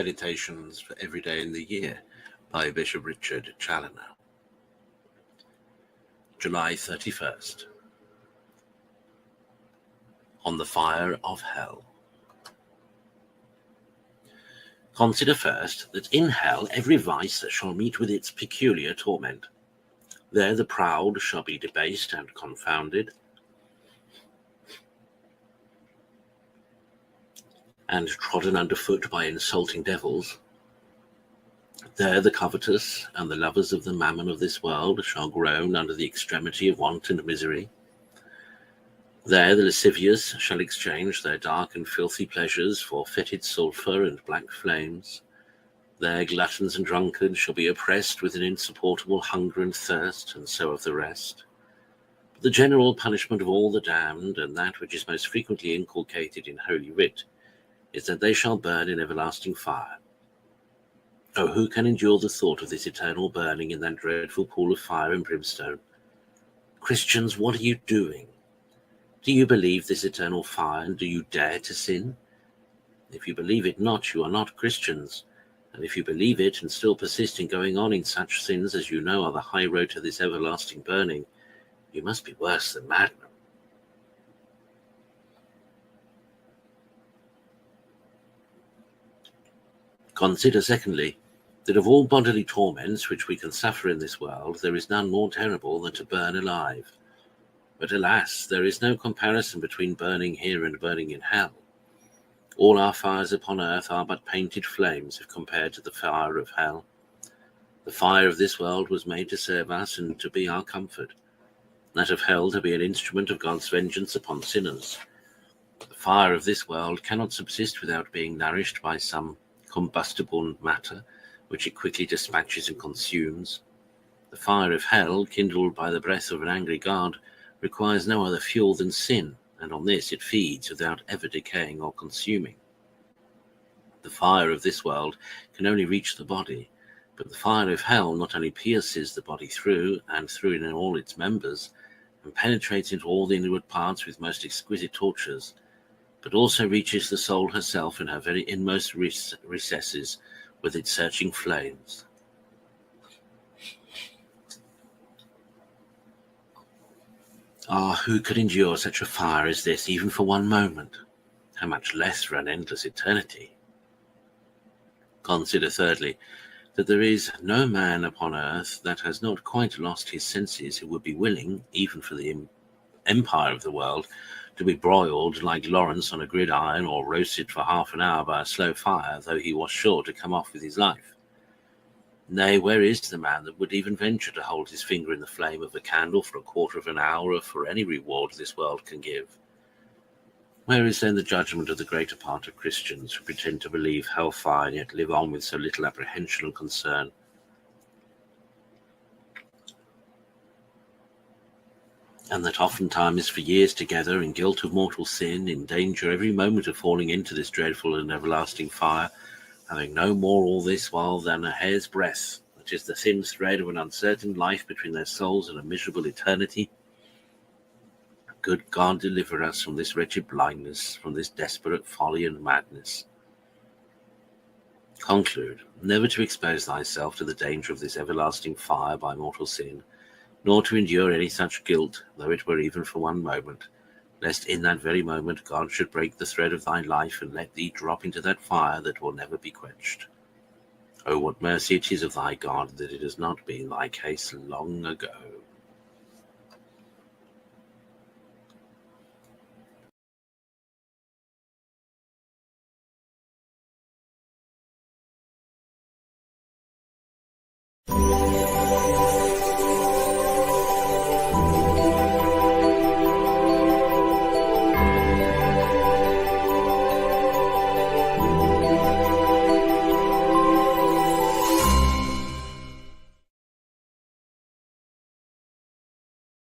Meditations for Every Day in the Year by Bishop Richard Challoner. July 31st. On the Fire of Hell. Consider first that in hell every vice shall meet with its peculiar torment. There the proud shall be debased and confounded, and trodden under foot by insulting devils. There the covetous and the lovers of the mammon of this world shall groan under the extremity of want and misery. There the lascivious shall exchange their dark and filthy pleasures for fetid sulphur and black flames. There gluttons and drunkards shall be oppressed with an insupportable hunger and thirst, and so of the rest. But the general punishment of all the damned, and that which is most frequently inculcated in Holy Writ, is that they shall burn in everlasting fire. Oh, who can endure the thought of this eternal burning in that dreadful pool of fire and brimstone? Christians, what are you doing? Do you believe this eternal fire, and do you dare to sin? If you believe it not, you are not Christians. And if you believe it and still persist in going on in such sins as you know are the high road to this everlasting burning, you must be worse than madmen. Consider, secondly, that of all bodily torments which we can suffer in this world, there is none more terrible than to burn alive. But alas, there is no comparison between burning here and burning in hell. All our fires upon earth are but painted flames if compared to the fire of hell. The fire of this world was made to serve us and to be our comfort, that of hell to be an instrument of God's vengeance upon sinners. The fire of this world cannot subsist without being nourished by some combustible matter, which it quickly dispatches and consumes. The fire of hell, kindled by the breath of an angry God, requires no other fuel than sin, and on this it feeds without ever decaying or consuming. The fire of this world can only reach the body, but the fire of hell not only pierces the body through and through in all its members, and penetrates into all the inward parts with most exquisite tortures, but also reaches the soul herself in her very inmost recesses with its searching flames. Who could endure such a fire as this, even for one moment? How much less for an endless eternity? Consider, thirdly, that there is no man upon earth that has not quite lost his senses who would be willing, even for the empire of the world, to be broiled like Lawrence on a gridiron or roasted for half an hour by a slow fire, though he was sure to come off with his life. Nay, where is the man that would even venture to hold his finger in the flame of a candle for a quarter of an hour or for any reward this world can give? Where is then the judgment of the greater part of Christians who pretend to believe hellfire and yet live on with so little apprehension and concern? And that oftentimes for years together, in guilt of mortal sin, in danger every moment of falling into this dreadful and everlasting fire, having no more all this while than a hair's breadth, which is the thin thread of an uncertain life between their souls and a miserable eternity. Good God, deliver us from this wretched blindness, from this desperate folly and madness. Conclude, never to expose thyself to the danger of this everlasting fire by mortal sin, nor to endure any such guilt, though it were even for one moment, lest in that very moment God should break the thread of thy life and let thee drop into that fire that will never be quenched. Oh, what mercy it is of thy God that it has not been thy case long ago.